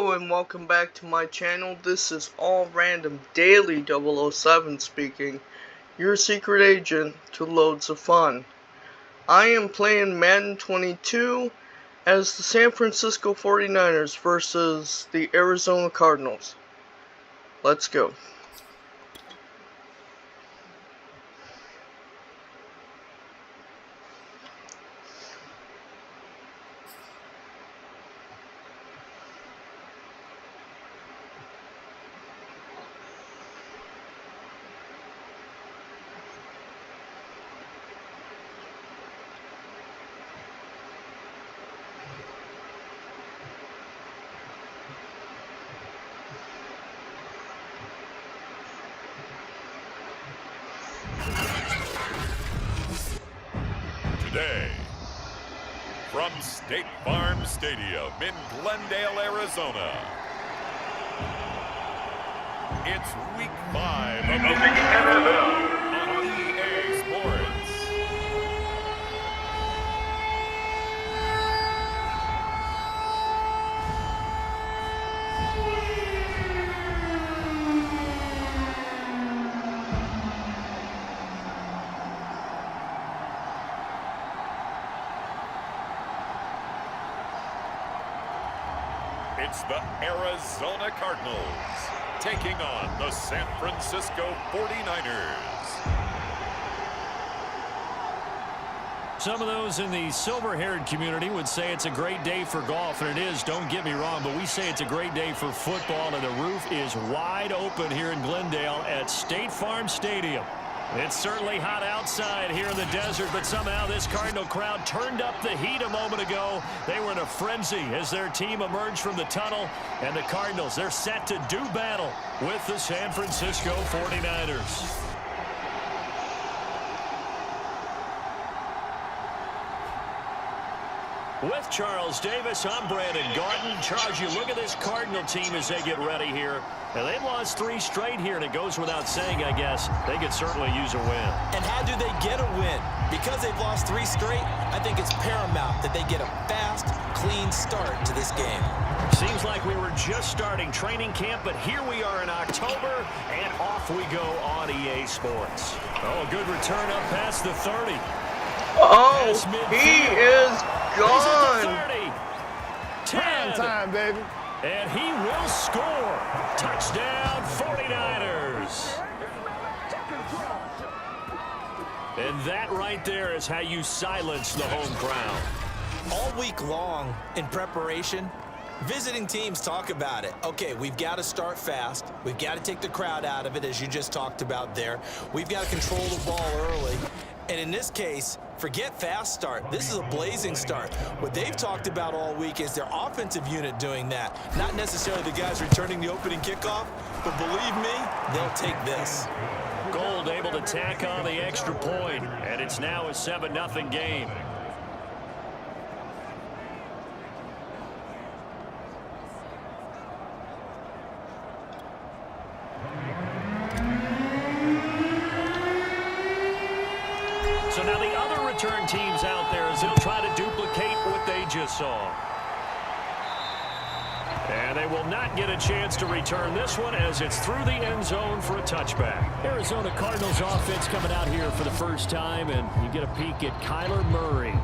Hello and welcome back to my channel. This is All Random Daily 007 speaking, your secret agent to loads of fun. I am playing Madden 22 as the San Francisco 49ers versus the Arizona Cardinals. Let's go. Today, from State Farm Stadium in Glendale, Arizona, it's Week 5 of the NFL on EA Sports. It's the Arizona Cardinals taking on the San Francisco 49ers. Some of those in the silver-haired community would say it's a great day for golf, and it is, don't get me wrong, but we say it's a great day for football, and the roof is wide open here in Glendale at State Farm Stadium. It's certainly hot outside here in the desert, but somehow this Cardinal crowd turned up the heat a moment ago. They were in a frenzy as their team emerged from the tunnel, and the Cardinals, they're set to do battle with the San Francisco 49ers. With Charles Davis, I'm Brandon Garden. Charles, you look at this Cardinal team as they get ready here. And they've lost 3 straight here, and it goes without saying, I guess, they could certainly use a win. And how do they get a win? Because they've lost 3 straight, I think it's paramount that they get a fast, clean start to this game. Seems like we were just starting training camp, but here we are in October, and off we go on EA Sports. Oh, a good return up past the 30. Oh, he is gone. 30. 10. Prime time, baby. And he will score. Touchdown, 49ers. And that right there is how you silence the home crowd. All week long in preparation, visiting teams talk about it. Okay, we've got to start fast. We've got to take the crowd out of it, as you just talked about there. We've got to control the ball early. And in this case, forget fast start. This is a blazing start. What they've talked about all week is their offensive unit doing that. Not necessarily the guys returning the opening kickoff, but believe me, they'll take this. Gold able to tack on the extra point, and it's now a 7-0 game. So now the other return teams out there as they'll try to duplicate what they just saw. And they will not get a chance to return this one as it's through the end zone for a touchback. Arizona Cardinals offense coming out here for the first time, and you get a peek at Kyler Murray,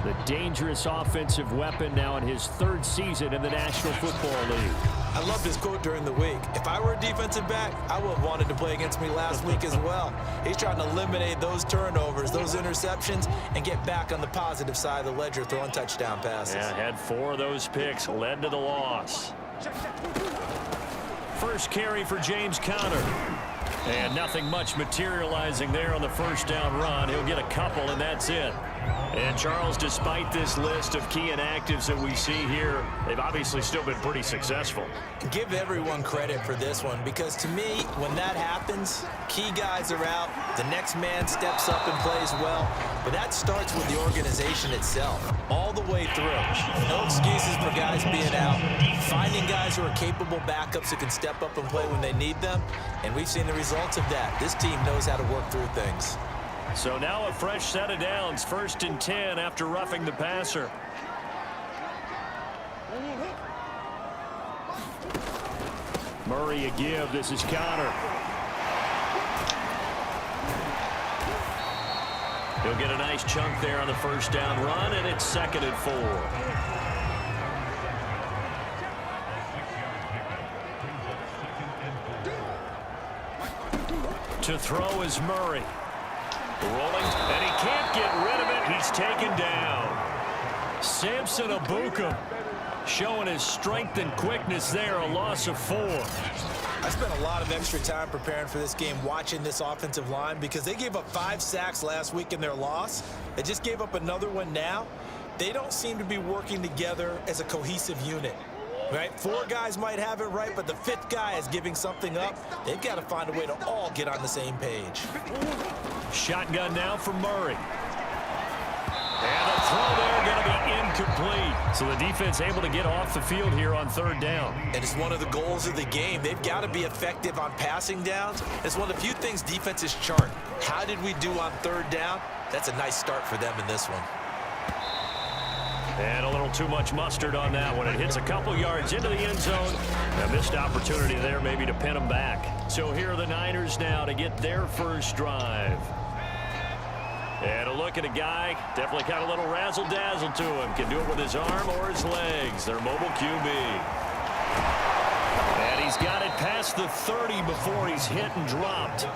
the dangerous offensive weapon now in his 3rd season in the National Football League. I love this quote during the week. If I were a defensive back, I would have wanted to play against me last week as well. He's trying to eliminate those turnovers, those interceptions, and get back on the positive side of the ledger, throwing touchdown passes. Yeah, had 4 of those picks, led to the loss. First carry for James Conner. And nothing much materializing there on the first down run. He'll get a couple, and that's it. And, Charles, despite this list of key inactives that we see here, they've obviously still been pretty successful. Give everyone credit for this one, because to me, when that happens, key guys are out, the next man steps up and plays well, but that starts with the organization itself, all the way through. No excuses for guys being out, finding guys who are capable backups who can step up and play when they need them, and we've seen the results of that. This team knows how to work through things. So now a fresh set of downs, 1st and 10 after roughing the passer. Murray a give. This is Connor. He'll get a nice chunk there on the first down run, and it's 2nd and 4. To throw is Murray. Rolling, and he can't get rid of it. He's taken down. Samson Abukum showing his strength and quickness there, a loss of 4. I spent a lot of extra time preparing for this game watching this offensive line because they gave up 5 sacks last week in their loss. They just gave up another one now. They don't seem to be working together as a cohesive unit. Right? 4 guys might have it right, but the 5th guy is giving something up. They've got to find a way to all get on the same page. Shotgun now for Murray. And the throw there going to be incomplete. So the defense able to get off the field here on 3rd down. And it's one of the goals of the game. They've got to be effective on passing downs. It's one of the few things defenses chart. How did we do on 3rd down? That's a nice start for them in this one. And a little too much mustard on that one. It hits a couple yards into the end zone. A missed opportunity there maybe to pin them back. So here are the Niners now to get their first drive. And a look at a guy, definitely got a little razzle-dazzle to him. Can do it with his arm or his legs. Their mobile QB. And he's got it past the 30 before he's hit and dropped.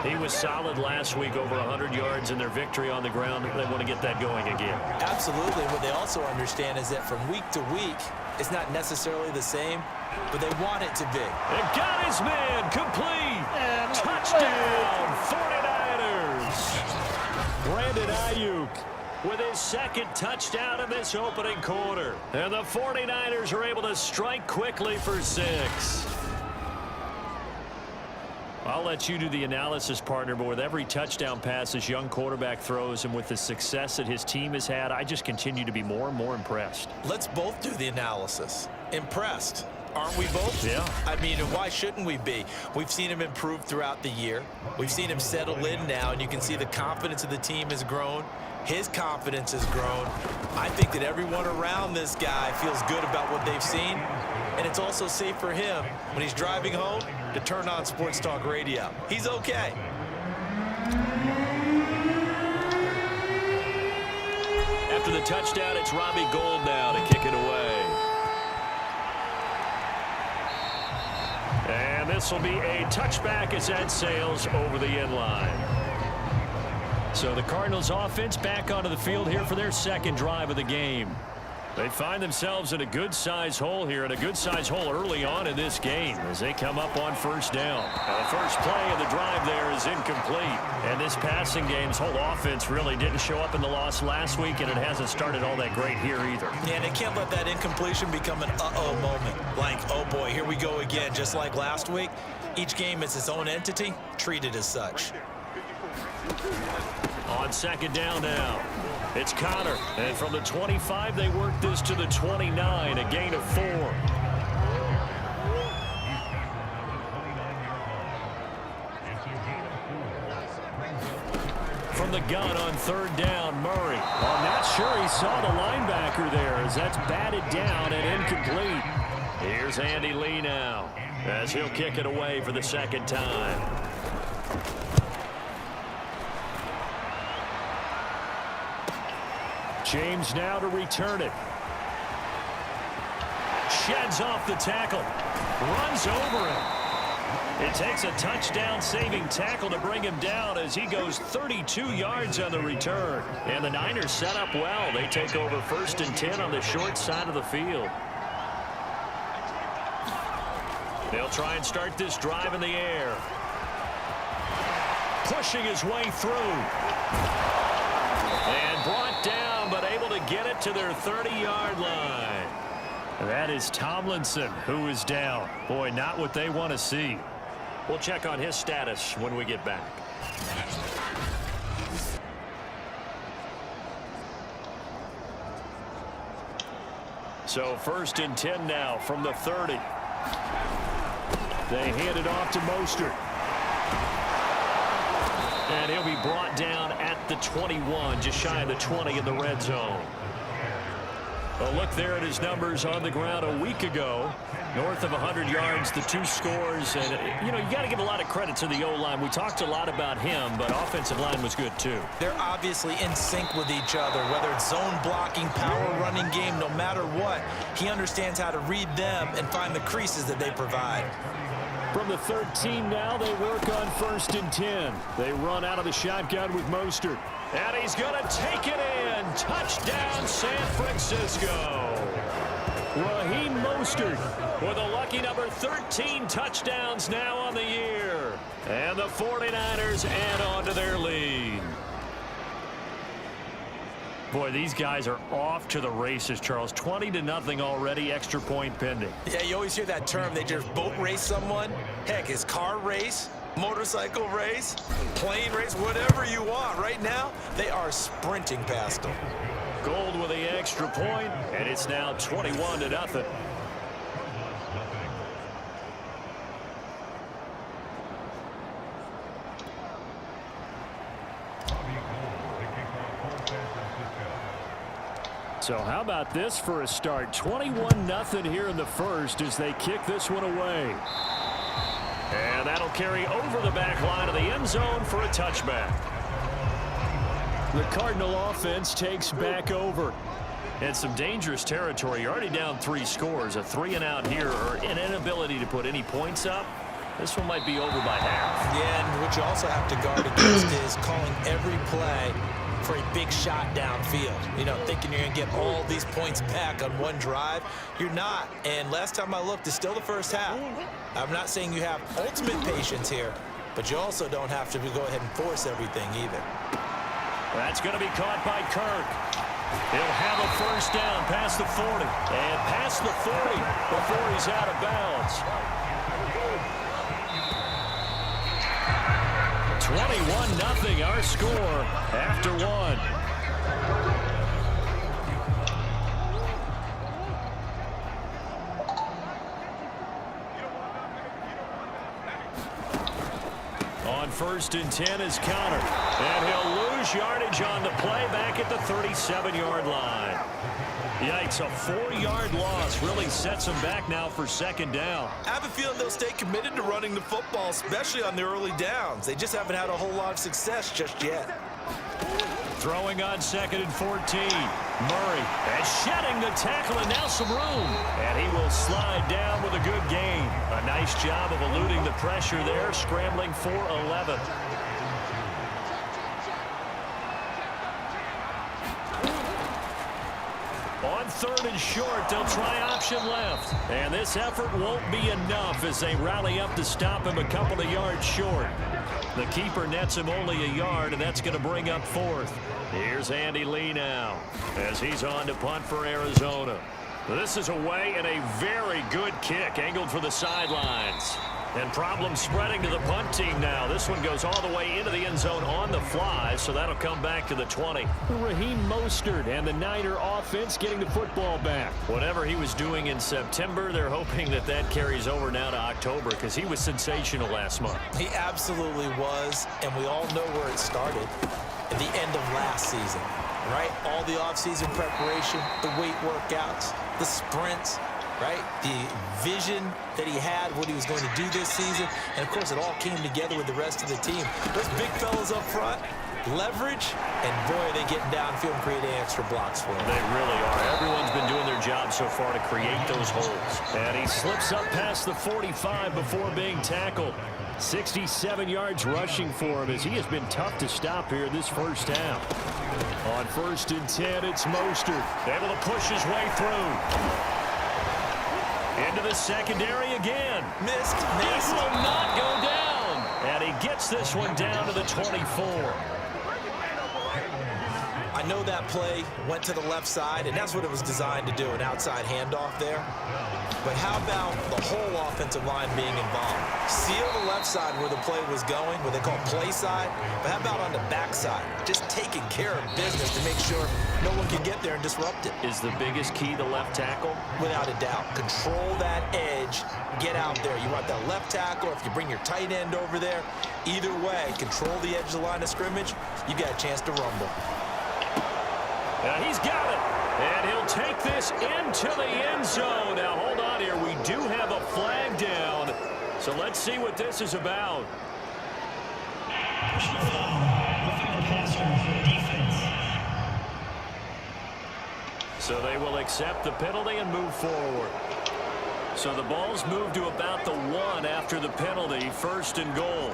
He was solid last week, over 100 yards in their victory on the ground. They want to get that going again. Absolutely. What they also understand is that from week to week, it's not necessarily the same, but they want it to be. And got his man complete. Touchdown, 49ers. Brandon Ayuk with his 2nd touchdown in this opening quarter. And the 49ers are able to strike quickly for 6. I'll let you do the analysis, partner, but with every touchdown pass this young quarterback throws and with the success that his team has had, I just continue to be more and more impressed. Let's both do the analysis. Impressed. Aren't we both? Yeah. I mean, why shouldn't we be? We've seen him improve throughout the year. We've seen him settle in now, and you can see the confidence of the team has grown. His confidence has grown. I think that everyone around this guy feels good about what they've seen, and it's also safe for him when he's driving home to turn on Sports Talk Radio. He's okay. After the touchdown, it's Robbie Gould now to kick it away. And this will be a touchback as that sails over the end line. So the Cardinals offense back onto the field here for their 2nd drive of the game. They find themselves in a good-sized hole here, and a good-sized hole early on in this game as they come up on 1st down. Now, the first play of the drive there is incomplete. And this passing game's whole offense really didn't show up in the loss last week, and it hasn't started all that great here either. Yeah, and they can't let that incompletion become an uh-oh moment. Like, oh boy, here we go again, just like last week. Each game is its own entity, treated as such. On 2nd down now, it's Connor. And from the 25, they work this to the 29, a gain of 4. From the gun on 3rd down, Murray. I'm not sure he saw the linebacker there as that's batted down and incomplete. Here's Andy Lee now as he'll kick it away for the 2nd time. James now to return it. Sheds off the tackle. Runs over him. It takes a touchdown-saving tackle to bring him down as he goes 32 yards on the return. And the Niners set up well. They take over 1st and 10 on the short side of the field. They'll try and start this drive in the air. Pushing his way through. And brought down, but able to get it to their 30-yard line. That is Tomlinson, who is down. Boy, not what they want to see. We'll check on his status when we get back. So 1st and 10 now from the 30. They hand it off to Mostert. And he'll be brought down at the 21, just shy of the 20 in the red zone. A look there at his numbers on the ground a week ago. North of 100 yards, the 2 scores. And, you know, you got to give a lot of credit to the O-line. We talked a lot about him, but offensive line was good, too. They're obviously in sync with each other, whether it's zone blocking, power running game, no matter what. He understands how to read them and find the creases that they provide. From the 13 now, they work on 1st and 10. They run out of the shotgun with Mostert. And he's going to take it in. Touchdown, San Francisco. Raheem Mostert with a lucky number 13 touchdowns now on the year. And the 49ers add on to their lead. Boy, these guys are off to the races, Charles. 20-0 already, extra point pending. Yeah, you always hear that term. They just boat race someone. Heck, it's car race, motorcycle race, plane race, whatever you want. Right now, they are sprinting past them. Gold with the extra point, and it's now 21-0. So how about this for a start? 21-0 here in the first as they kick this one away. And that'll carry over the back line of the end zone for a touchback. The Cardinal offense takes back over. And some dangerous territory. You're already down 3 scores. A 3-and-out here or an inability to put any points up. This one might be over by half. Yeah, and what you also have to guard against is calling every play for a big shot downfield. You know, thinking you're going to get all these points back on one drive. You're not. And last time I looked, it's still the first half. I'm not saying you have ultimate patience here, but you also don't have to go ahead and force everything either. That's going to be caught by Kirk. He'll have a first down past the 40. And past the 40 before he's out of bounds. 21-0 our score after 1. On 1st and 10 is Connor. And he'll lose yardage on the play back at the 37-yard line. Yikes, a 4-yard loss really sets them back now for 2nd down. I have a feeling they'll stay committed to running the football, especially on the early downs. They just haven't had a whole lot of success just yet. Throwing on 2nd and 14. Murray and shedding the tackle and now some room. And he will slide down with a good gain. A nice job of eluding the pressure there, scrambling for 11. On 3rd and short, they'll try option left. And this effort won't be enough as they rally up to stop him a couple of yards short. The keeper nets him only a yard, and that's going to bring up 4th. Here's Andy Lee now as he's on to punt for Arizona. This is away and a very good kick angled for the sidelines. And problems spreading to the punt team now. This one goes all the way into the end zone on the fly, so that'll come back to the 20. Raheem Mostert and the Niner offense getting the football back. Whatever he was doing in September, they're hoping that that carries over now to October because he was sensational last month. He absolutely was, and we all know where it started at the end of last season, right? All the offseason preparation, the weight workouts, the sprints, right? The vision that he had, what he was going to do this season. And, of course, it all came together with the rest of the team. Those big fellas up front, leverage, and, boy, are they getting downfield and creating extra blocks for him. They really are. Everyone's been doing their job so far to create those holes. And he slips up past the 45 before being tackled. 67 yards rushing for him as he has been tough to stop here this first half. On 1st and 10, it's Mostert. Able to push his way through. Into the secondary again. Missed. This will not go down. And he gets this one down to the 24. I know that play went to the left side, and that's what it was designed to do, an outside handoff there. But how about the whole offensive line being involved? Seal the left side where the play was going, what they call play side. But how about on the back side? Just taking care of business to make sure no one can get there and disrupt it. Is the biggest key the left tackle? Without a doubt. Control that edge. Get out there. You want that left tackle, if you bring your tight end over there. Either way, control the edge of the line of scrimmage. You got a chance to rumble. He's got it. And he'll take this into the end zone. Now, hold on here. We do have a flag down. So let's see what this is about. So they will accept the penalty and move forward. So the ball's moved to about the 1 after the penalty. 1st and goal.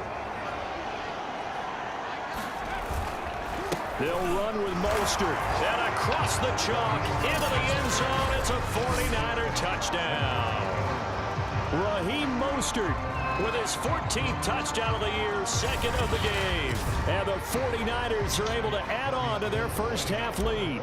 They'll run with Mostert. And across the chalk into the end zone. It's a 49er touchdown. Raheem Mostert with his 14th touchdown of the year, 2nd of the game. And the 49ers are able to add on to their first half lead.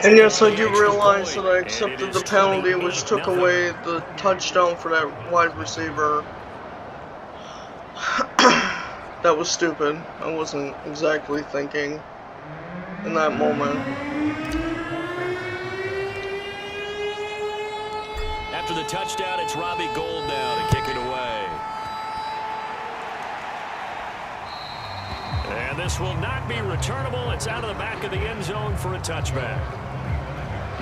And yes, I do realize that I accepted the penalty, which took away the touchdown for that wide receiver. That was stupid. I wasn't exactly thinking in that moment. After the touchdown, it's Robbie Gould now to kick it away. And this will not be returnable. It's out of the back of the end zone for a touchback.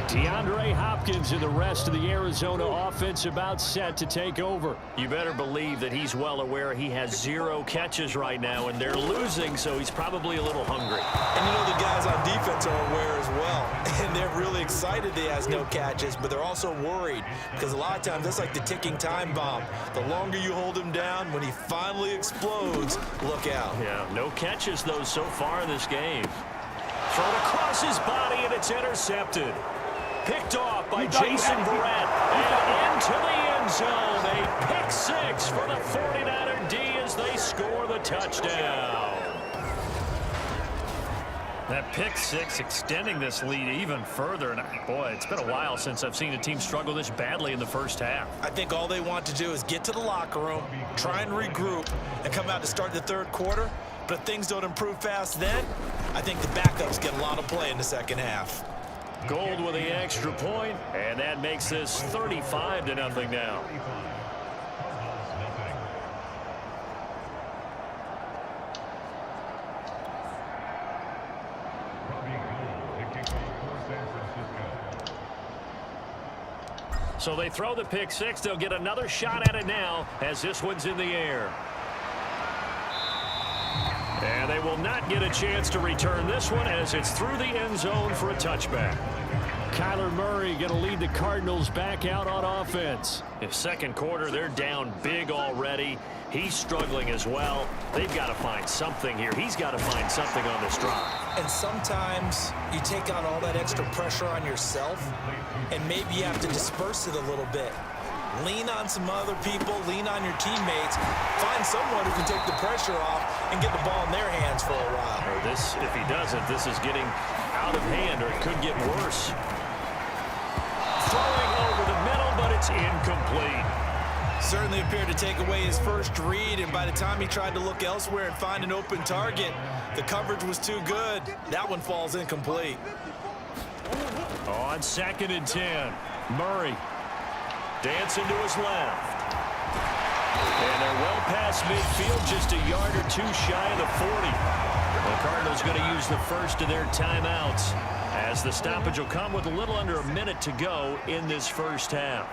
DeAndre Hopkins and the rest of the Arizona offense about set to take over. You better believe that he's well aware he has 0 catches right now, and they're losing, so he's probably a little hungry. And you know the guys on defense are aware as well. And they're really excited he has no catches, but they're also worried because a lot of times that's like the ticking time bomb. The longer you hold him down, when he finally explodes, look out. Yeah, no catches, though, so far in this game. Thrown across his body, and it's intercepted. Picked off by Jason Verrett, and into the end zone. A pick 6 for the 49er D as they score the touchdown. That pick 6 extending this lead even further. And boy, it's been a while since I've seen a team struggle this badly in the first half. I think all they want to do is get to the locker room, try and regroup, and come out to start the 3rd quarter. But if things don't improve fast then, I think the backups get a lot of play in the 2nd half. Gould with the extra point, and that makes this 35-0 now. So they throw the pick 6. They'll get another shot at it now as this one's in the air. And they will not get a chance to return this one as it's through the end zone for a touchback. Kyler Murray going to lead the Cardinals back out on offense. In 2nd quarter, they're down big already. He's struggling as well. They've got to find something here. He's got to find something on this drive. And sometimes you take on all that extra pressure on yourself, and maybe you have to disperse it a little bit. Lean on some other people, lean on your teammates, find someone who can take the pressure off and get the ball in their hands for a while. Or this, if he doesn't, this is getting out of hand, or it could get worse. Throwing over the middle, but it's incomplete. Certainly appeared to take away his first read, and by the time he tried to look elsewhere and find an open target, the coverage was too good. That one falls incomplete. On 2nd and 10, Murray dancing to his left. And they're well past midfield, just a yard or 2 shy of the 40. The Cardinals going to use the first of their timeouts as the stoppage will come with a little under a minute to go in this first half.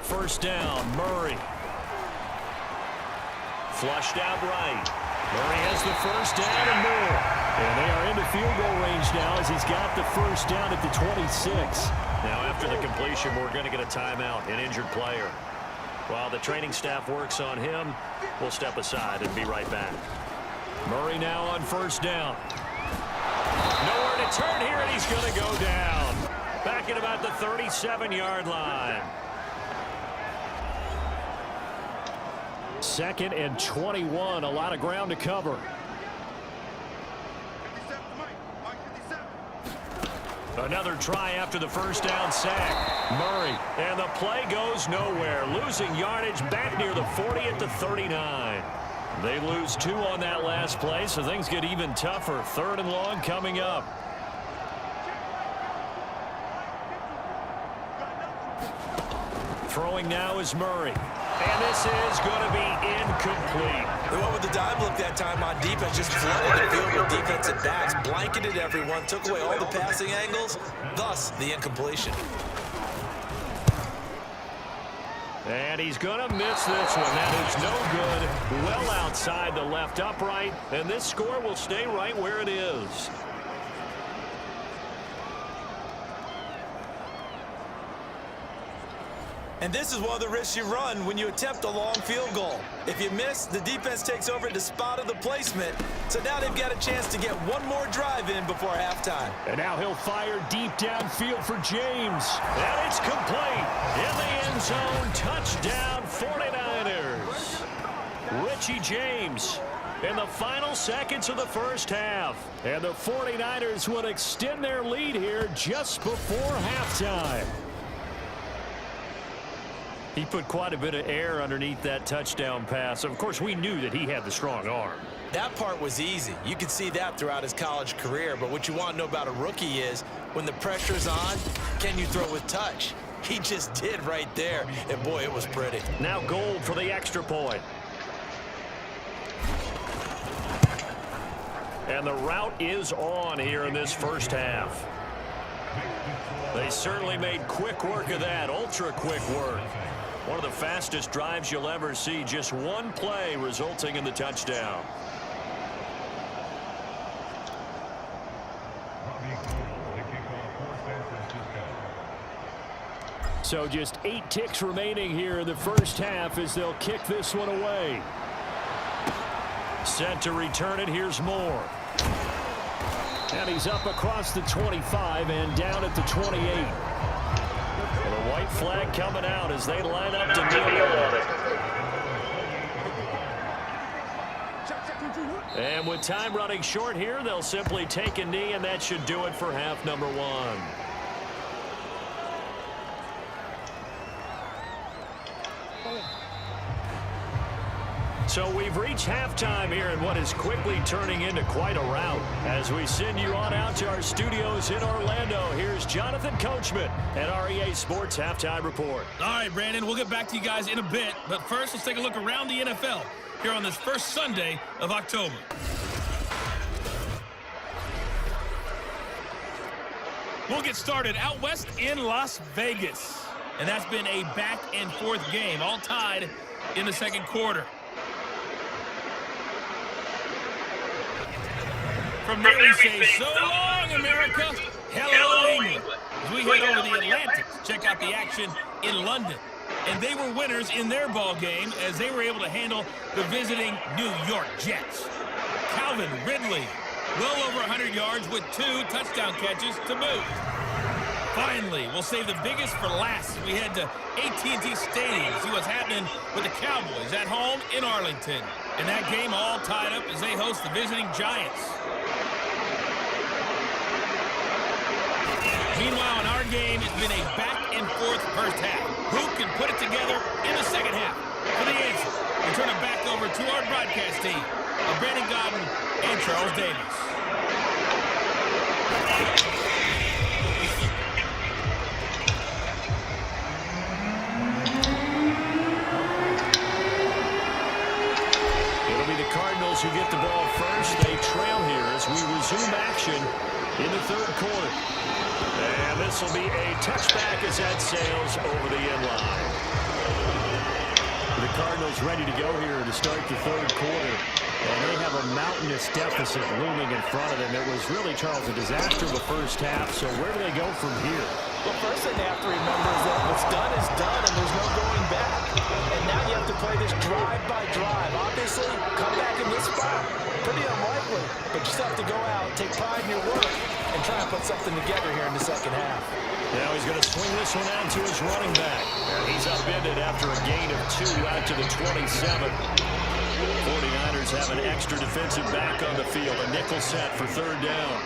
First down, Murray. Flushed out right. Murray has the first down and more. And they are into field goal range now as he's got the first down at the 26. Now after the completion, we're going to get a timeout, an injured player. While the training staff works on him, we'll step aside and be right back. Murray now on first down. Nowhere to turn here, and he's going to go down. Back at about the 37-yard line. 2nd and 21, a lot of ground to cover. Another try after the first down sack. Murray, and the play goes nowhere. Losing yardage back near the 40 at the 39. They lose 2 on that last play, so things get even tougher. 3rd and long coming up. Throwing now is Murray. And this is going to be incomplete. They went with the dive look that time on defense, just flooded the field with defensive backs, blanketed everyone, took away all the passing angles, thus the incompletion. And he's going to miss this one. That is no good. Well outside the left upright, and this score will stay right where it is. And this is one of the risks you run when you attempt a long field goal. If you miss, the defense takes over at the spot of the placement. So now they've got a chance to get one more drive in before halftime. And now he'll fire deep downfield for James. And it's complete. In the end zone, touchdown 49ers. Richie James in the final seconds of the first half. And the 49ers would extend their lead here just before halftime. He put quite a bit of air underneath that touchdown pass. Of course, we knew that he had the strong arm. That part was easy. You could see that throughout his college career. But what you want to know about a rookie is when the pressure's on, can you throw with touch? He just did right there. And, boy, it was pretty. Now Gold for the extra point. And the route is on here in this first half. They certainly made quick work of that, ultra-quick work. One of the fastest drives you'll ever see, just one play resulting in the touchdown. So just 8 ticks remaining here in the first half as they'll kick this one away. Set to return it, here's Moore. And he's up across the 25 and down at the 28. Well, the white flag coming out as they line up to kneel on it. And with time running short here, they'll simply take a knee, and that should do it for half number 1. So we've reached halftime here in what is quickly turning into quite a rout. As we send you on out to our studios in Orlando, here's Jonathan Coachman at REA Sports Halftime Report. All right, Brandon, we'll get back to you guys in a bit. But first, let's take a look around the NFL here on this first Sunday of October. We'll get started out west in Las Vegas. And that's been a back-and-forth game, all tied in the second quarter. From there we say, so long, America. Hello, England. As we head over the Atlantic to check out the action in London. And they were winners in their ball game as they were able to handle the visiting New York Jets. Calvin Ridley, well over 100 yards with 2 touchdown catches to boot. Finally, we'll save the biggest for last. We head to AT&T Stadium to see what's happening with the Cowboys at home in Arlington. And that game all tied up as they host the visiting Giants. Meanwhile, in our game, it's been a back-and-forth first half. Who can put it together in the second half? For the answer, we turn it back over to our broadcast team of Brandon Godden and Charles Davis. It'll be the Cardinals who get the ball first. They trail here as we resume action in the third quarter. And this will be a touchback as that sails over the end line. The Cardinals ready to go here to start the third quarter. And they have a mountainous deficit looming in front of them. It was really, Charles, a disaster the first half. So where do they go from here? Well, first thing they have to remember is that what's done is done and there's no going back. And now you have to play this drive by drive. Obviously, come back in this spot, pretty unlikely. But you just have to go out, take pride in your work, and try and put something together here in the second half. Now he's going to swing this one out to his running back. And he's upended after a gain of 2 out to the 27. 49ers have an extra defensive back on the field. A nickel set for third down.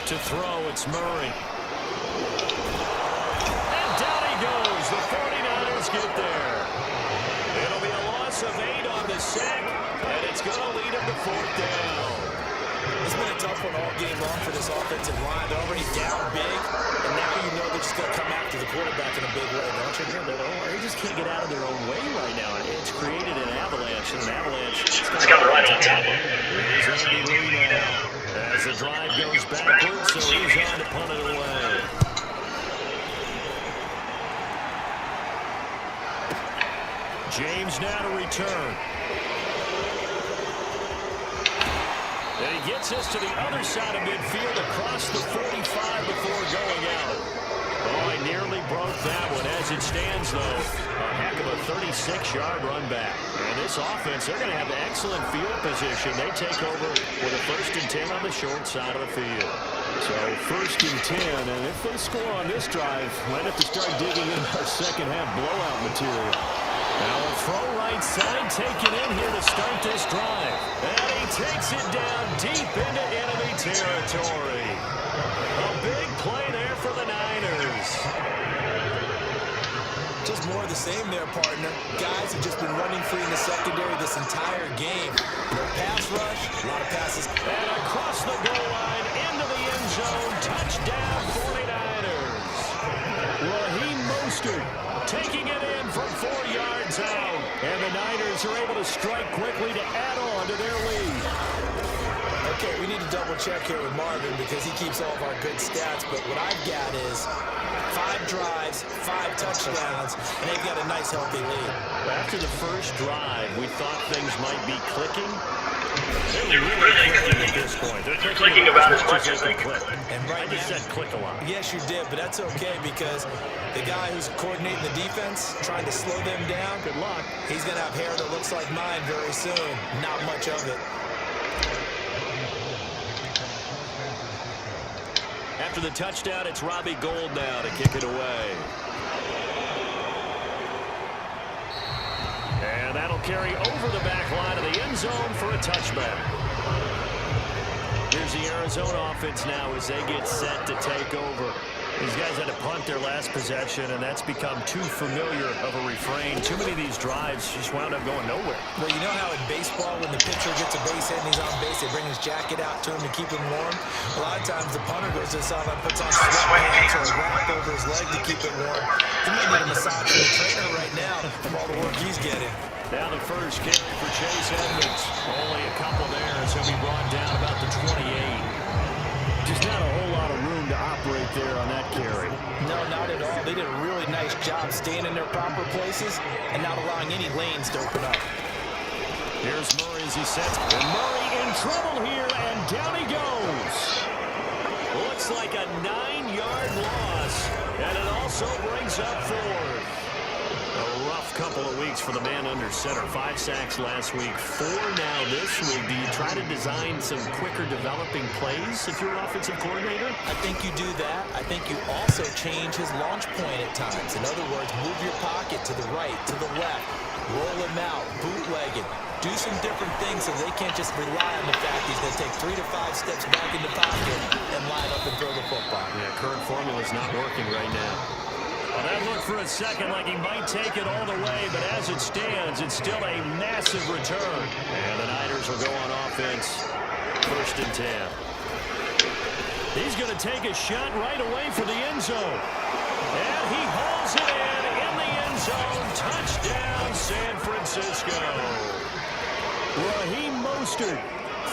To throw, it's Murray. And down he goes. The 49ers get there. It'll be a loss of 8 on the sack, and it's going to lead him to fourth down. It's been a tough tough one all game long for this offensive line. They're already down big, and now you know they're just going to come after the quarterback in a big way, don't you? They just can't get out of their own way right now. It's created an avalanche, and an avalanche. It's got right on top of him. Here's Andy Lee now as the drive goes backwards, so he's on to punt it away. James now to return. And he gets us to the other side of midfield across the 45 before going out. Oh, he nearly broke that one. As it stands, though, a heck of a 36-yard run back. And this offense, they're going to have excellent field position. They take over with a 1st and 10 on the short side of the field. So 1st and 10, and if they score on this drive, might have to start digging in our second-half blowout material. Now a throw right side taken in here to start this drive. And he takes it down deep into enemy territory. A big play there for the Niners. Just more of the same there, partner. Guys have just been running free in the secondary this entire game. No pass rush, a lot of passes. And across the goal line, into the end zone, touchdown 49ers. Raheem Mostert taking it in from 4 yards out. And the Niners are able to strike quickly to add on to their lead. Okay, we need to double check here with Marvin because he keeps all of our good stats. But what I've got is 5 drives, 5 touchdowns, and they've got a nice healthy lead. After the first drive, we thought things might be clicking. They're really clicking at this point. They're clicking about as much as they can. And right I just said click a lot. Yes, you did, but that's okay because the guy who's coordinating the defense, trying to slow them down, Good luck. he's going to have hair that looks like mine very soon. Not much of it. After the touchdown, it's Robbie Gould now to kick it away. And that'll carry over the back line of the end zone for a touchback. Here's the Arizona offense now as they get set to take over. These guys had to punt their last possession, and that's become too familiar of a refrain. Too many of these drives just wound up going nowhere. Well, you know how in baseball, when the pitcher gets a base hit and he's on base, they bring his jacket out to him to keep him warm? A lot of times the punter goes to the sideline, puts on sweatpants or a wrap over his leg to keep it warm. He might need a massage from the trainer right now from all the work he's getting. Now the first carry for Chase Edmonds. Only a couple there, so he'll be brought down about the 28. Just not a whole lot of room to operate there on that carry. No, not at all. They did a really nice job staying in their proper places and not allowing any lanes to open up. Here's Murray as he sets. And Murray in trouble here, and down he goes. Looks like a 9-yard loss, and it also brings up 4th. A rough couple of weeks for the man under center. 5 sacks last week, 4 now this week. Do you try to design some quicker developing plays if you're an offensive coordinator? I think you do that. I think you also change his launch point at times. In other words, move your pocket to the right, to the left, roll him out, bootleg it. Do some different things so they can't just rely on the fact he's going to take 3 to 5 steps back in the pocket and line up and throw the football. Yeah, current formula is not working right now. Well, that looked for a second like he might take it all the way, but as it stands, it's still a massive return. And the Niners will go on offense, 1st and 10. He's going to take a shot right away for the end zone. And he hauls it in the end zone. Touchdown, San Francisco. Raheem Mostert,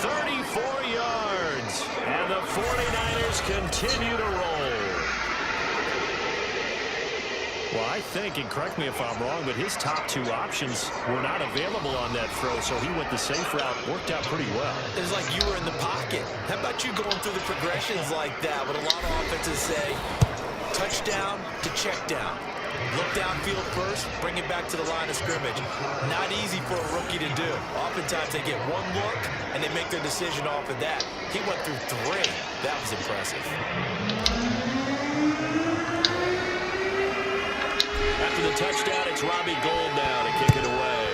34 yards. And the 49ers continue to roll. Well, I think, and correct me if I'm wrong, but his top 2 options were not available on that throw, so he went the safe route. Worked out pretty well. It was like you were in the pocket. How about you going through the progressions like that? What a lot of offenses say, touchdown to check down. Look downfield first, bring it back to the line of scrimmage. Not easy for a rookie to do. Oftentimes they get 1 look, and they make their decision off of that. He went through 3. That was impressive. After the touchdown, it's Robbie Gould now to kick it away.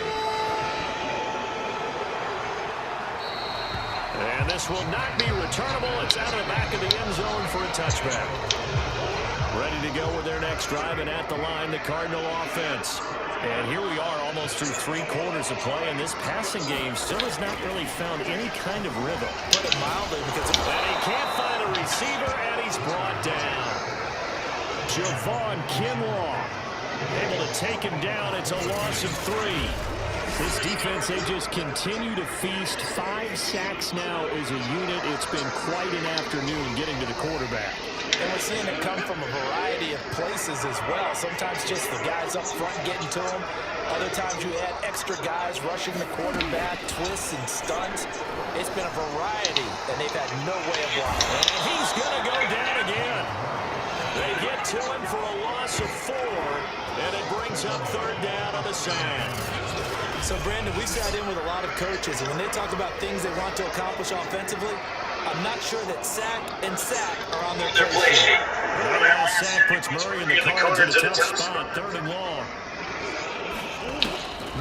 And this will not be returnable. It's out of the back of the end zone for a touchback. Ready to go with their next drive, and at the line, the Cardinal offense. And here we are almost through 3 quarters of play, and this passing game still has not really found any kind of rhythm. Put it mildly, because and he can't find a receiver, and he's brought down. Javon Kinlaw able to take him down. It's a loss of 3. This defense, they just continue to feast. 5 sacks now as a unit. It's been quite an afternoon getting to the quarterback. And we're seeing it come from a variety of places as well. Sometimes just the guys up front getting to him. Other times you add extra guys rushing the quarterback, twists and stunts. It's been a variety, and they've had no way of blocking. And he's going to go down again. They get to him for a loss of 4, and it brings up 3rd down on the sand. So, Brandon, we sat in with a lot of coaches, and when they talk about things they want to accomplish offensively, I'm not sure that sack and sack are on their plate sheet. Well, sack puts Murray and the Cards in a tough spot. 3rd and long.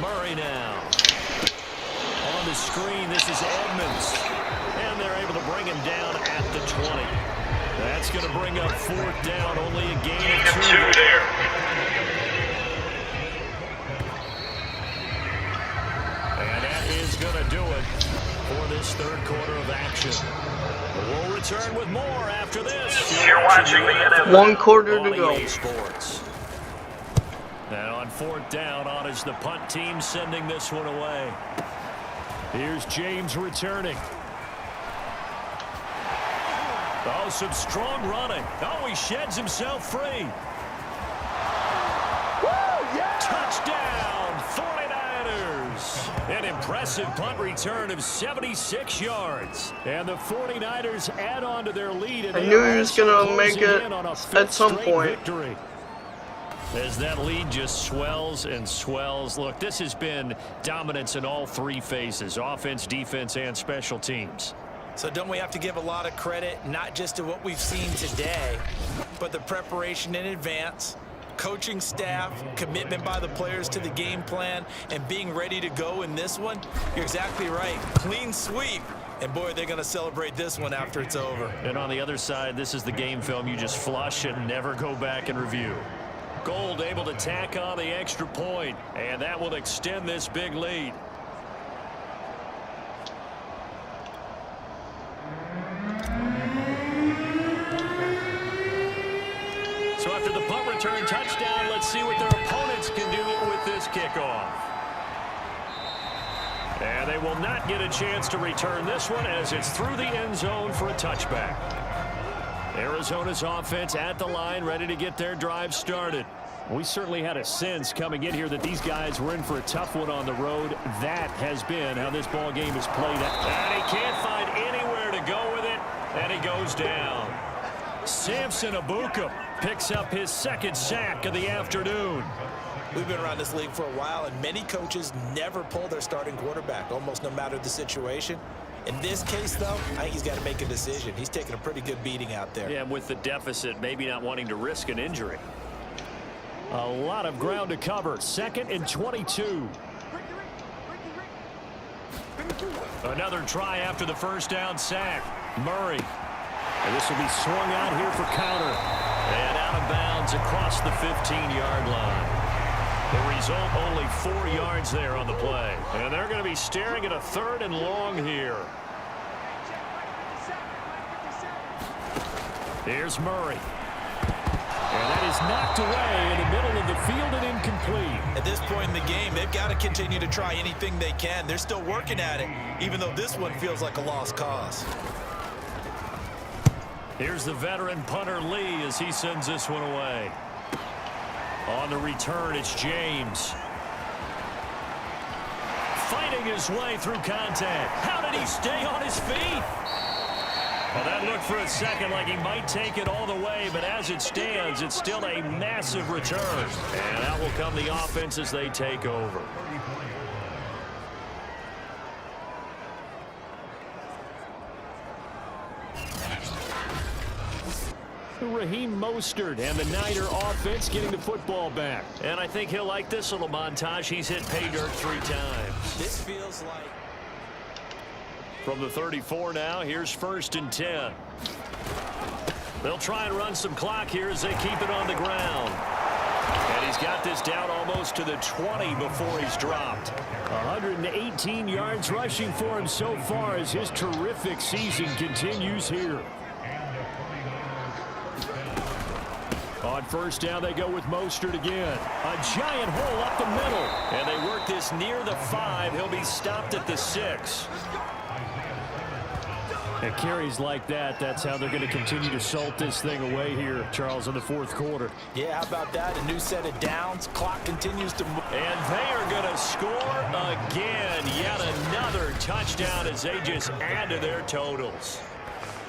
Murray now. On the screen, this is Edmonds. And they're able to bring him down at the 20. That's going to bring up 4th down. Only a gain of 2 there. And that is going to do it for this 3rd quarter of action. We'll return with more after this. You're watching the NFL. 1 quarter to go. EA Sports. Now on 4th down, on is the punt team sending this one away. Here's James returning. Oh, some strong running. Oh, he sheds himself free. Woo, yeah! Touchdown, 49ers. An impressive punt return of 76 yards. And the 49ers add on to their lead. And I knew he was going to make it at some point. Victory. As that lead just swells and swells. Look, this has been dominance in all 3 phases, offense, defense, and special teams. So don't we have to give a lot of credit, not just to what we've seen today, but the preparation in advance, coaching staff, commitment by the players to the game plan, and being ready to go in this one? You're exactly right. Clean sweep. And, boy, they're going to celebrate this one after it's over. And on the other side, this is the game film you just flush and never go back and review. Gold able to tack on the extra point, and that will extend this big lead. So after the punt return touchdown, let's see what their opponents can do with this kickoff. And they will not get a chance to return this one as it's through the end zone for a touchback. Arizona's offense at the line, ready to get their drive started. We certainly had a sense coming in here that these guys were in for a tough one on the road. That has been how this ball game is played out. And he can't find anywhere to go with it, and he goes down. Samson Abuka picks up his 2nd sack of the afternoon. We've been around this league for a while, and many coaches never pull their starting quarterback, almost no matter the situation. In this case, though, I think he's got to make a decision. He's taking a pretty good beating out there. Yeah, with the deficit, maybe not wanting to risk an injury. A lot of ground to cover. 2nd and 22. Another try after the 1st down sack. Murray. And this will be swung out here for counter. And out of bounds across the 15-yard line. The result, only 4 yards there on the play. And they're going to be staring at a 3rd and long here. Here's Murray. And that is knocked away in the middle of the field and incomplete. At this point in the game, they've got to continue to try anything they can. They're still working at it, even though this one feels like a lost cause. Here's the veteran punter Lee as he sends this one away. On the return, it's James. Fighting his way through contact. How did he stay on his feet? Well, that looked for a second like he might take it all the way, but as it stands, it's still a massive return. And out will come the offense as they take over. Raheem Mostert and the Niner offense getting the football back. And I think he'll like this little montage. He's hit pay dirt 3 times. This feels like... From the 34 now, here's 1st and 10. They'll try and run some clock here as they keep it on the ground. And he's got this down almost to the 20 before he's dropped. 118 yards rushing for him so far as his terrific season continues here. On first down, they go with Mostert again. A giant hole up the middle. And they work this near the 5. He'll be stopped at the 6. And carries like that, that's how they're going to continue to salt this thing away here, Charles, in the fourth quarter. Yeah, how about that? A new set of downs. Clock continues to move. And they are going to score again. Yet another touchdown as they just add to their totals.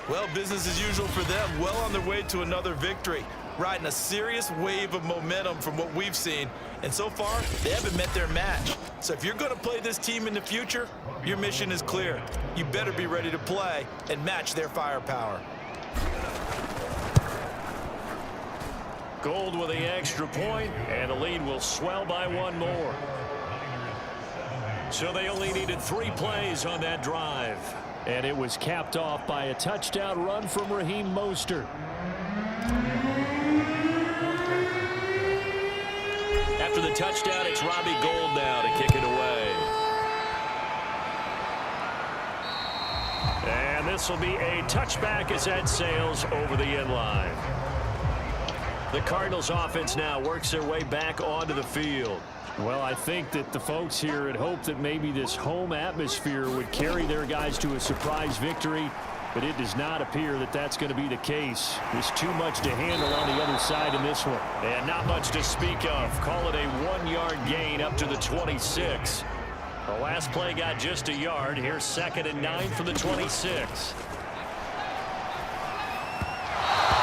Well, business as usual for them. Well on their way to another victory. Riding a serious wave of momentum from what we've seen. And so far, they haven't met their match. So if you're going to play this team in the future, your mission is clear. You better be ready to play and match their firepower. Gold with the extra point, and the lead will swell by one more. So they only needed 3 plays on that drive. And it was capped off by a touchdown run from Raheem Mostert. After the touchdown, it's Robbie Gould now to kick it away. And this will be a touchback as that sails over the end line. The Cardinals offense now works their way back onto the field. Well, I think that the folks here had hoped that maybe this home atmosphere would carry their guys to a surprise victory, but it does not appear that that's going to be the case. There's too much to handle on the other side in this one. And not much to speak of. Call it a 1-yard gain up to the 26. The last play got just a yard. Here's 2nd and 9 from the 26.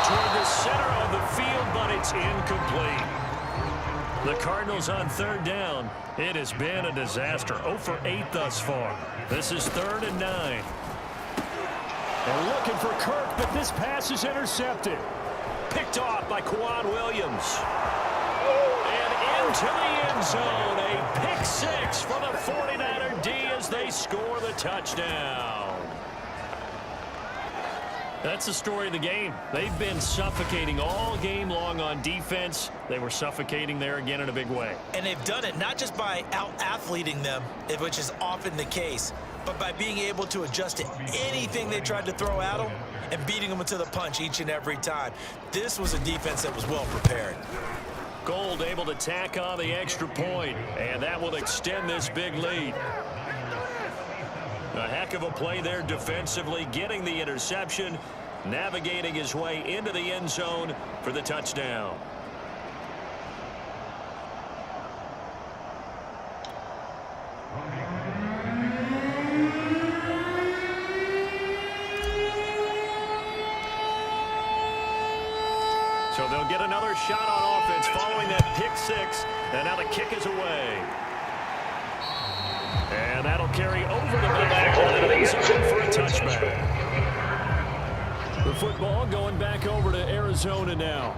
Toward the center of the field, but it's incomplete. The Cardinals on 3rd down. It has been a disaster. 0 for 8 thus far. This is 3rd and 9. And looking for Kirk, but this pass is intercepted. Picked off by Quan Williams. And into the end zone. A pick 6 for the 49er D as they score the touchdown. That's the story of the game. They've been suffocating all game long on defense. They were suffocating there again in a big way. And they've done it not just by out-athleting them, which is often the case, but by being able to adjust to anything they tried to throw at them and beating them to the punch each and every time. This was a defense that was well prepared. Gould able to tack on the extra point, and that will extend this big lead. A heck of a play there defensively, getting the interception, navigating his way into the end zone for the touchdown. So they'll get another shot on offense following that pick 6, and now the kick is away. And that'll carry over the back for a touchback. The football going back over to Arizona now.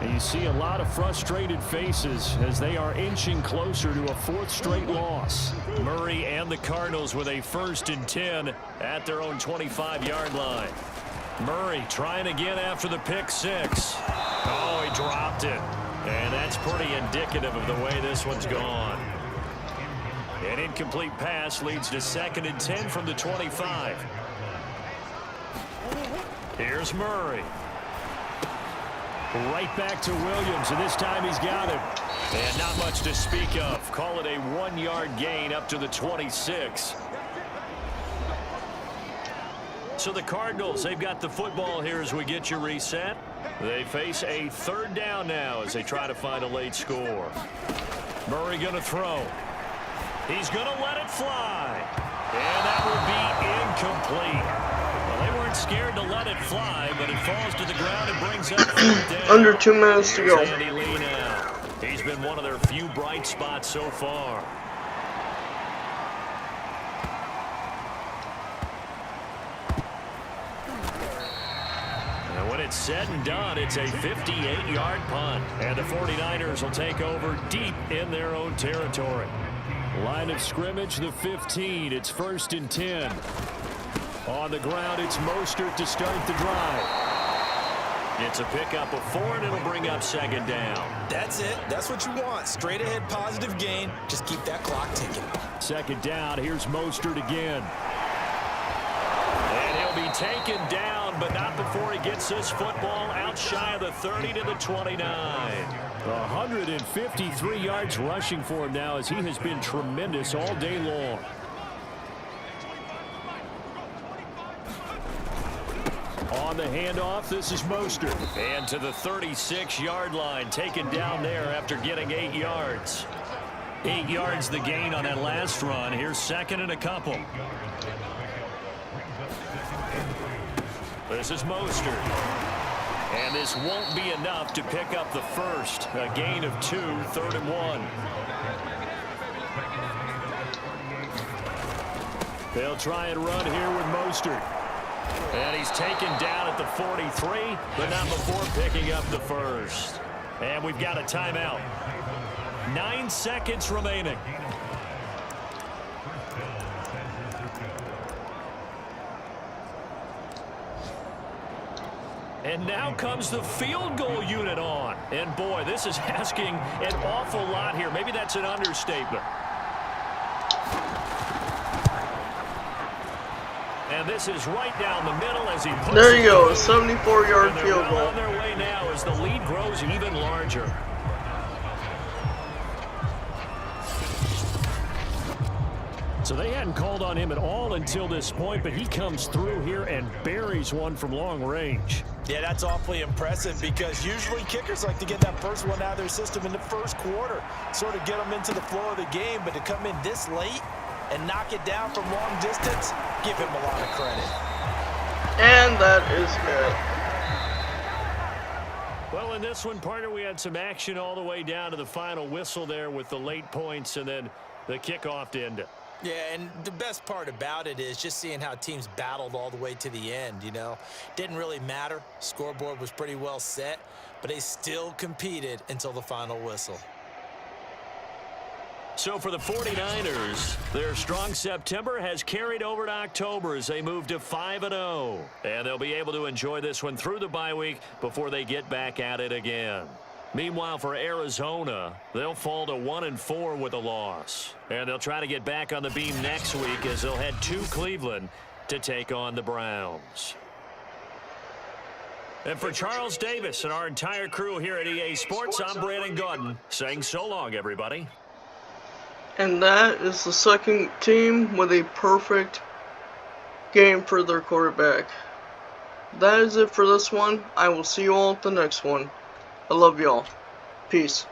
And you see a lot of frustrated faces as they are inching closer to a 4th straight loss. Murray and the Cardinals with a 1st and 10 at their own 25-yard line. Murray trying again after the pick 6. Oh, he dropped it. And that's pretty indicative of the way this one's gone. An incomplete pass leads to 2nd and 10 from the 25. Here's Murray. Right back to Williams, and this time he's got it. And not much to speak of. Call it a 1-yard gain up to the 26. So the Cardinals, they've got the football here as we get you reset. They face a 3rd down now as they try to find a late score. Murray going to throw. He's going to let it fly. And that will be incomplete. Well, they weren't scared to let it fly, but it falls to the ground and brings up 4th down. Under 2 minutes to go. Andy Lee now. He's been one of their few bright spots so far. And when it's said and done, it's a 58-yard punt. And the 49ers will take over deep in their own territory. Line of scrimmage, the 15. It's 1st and 10. On the ground, it's Mostert to start the drive. It's a pickup of 4, and it'll bring up second down. That's it. That's what you want. Straight ahead positive gain. Just keep that clock ticking. Second down. Here's Mostert again. And he'll be taken down, but not before he gets this football out shy of the 30 to the 29. 153 yards rushing for him now as he has been tremendous all day long. On the handoff, this is Mostert. And to the 36-yard line, taken down there after getting 8 yards. 8 yards the gain on that last run. Here's second and a couple. This is Mostert. And this won't be enough to pick up the first. A gain of 2, 3rd and 1. They'll try and run here with Mostert. And he's taken down at the 43, but not before picking up the first. And we've got a timeout. 9 seconds remaining. And now comes the field goal unit on. And boy, this is asking an awful lot here. Maybe that's an understatement. And this is right down the middle as he puts there you go, 74-yard field goal. On their way now as the lead grows even larger. So they hadn't called on him at all until this point, but he comes through here and buries one from long range. Yeah, that's awfully impressive because usually kickers like to get that first one out of their system in the first quarter, sort of get them into the flow of the game, but to come in this late and knock it down from long distance, give him a lot of credit. And that is good. Well, in this one, partner, we had some action all the way down to the final whistle there with the late points and then the kickoff to end it. Yeah, and the best part about it is just seeing how teams battled all the way to the end, you know. Didn't really matter. Scoreboard was pretty well set, but they still competed until the final whistle. So for the 49ers, their strong September has carried over to October as they move to 5-0. And they'll be able to enjoy this one through the bye week before they get back at it again. Meanwhile, for Arizona, they'll fall to 1-4 with a loss. And they'll try to get back on the beam next week as they'll head to Cleveland to take on the Browns. And for Charles Davis and our entire crew here at EA Sports, I'm Brandon Gaudin saying so long, everybody. And that is the second team with a perfect game for their quarterback. That is it for this one. I will see you all at the next one. I love y'all. Peace.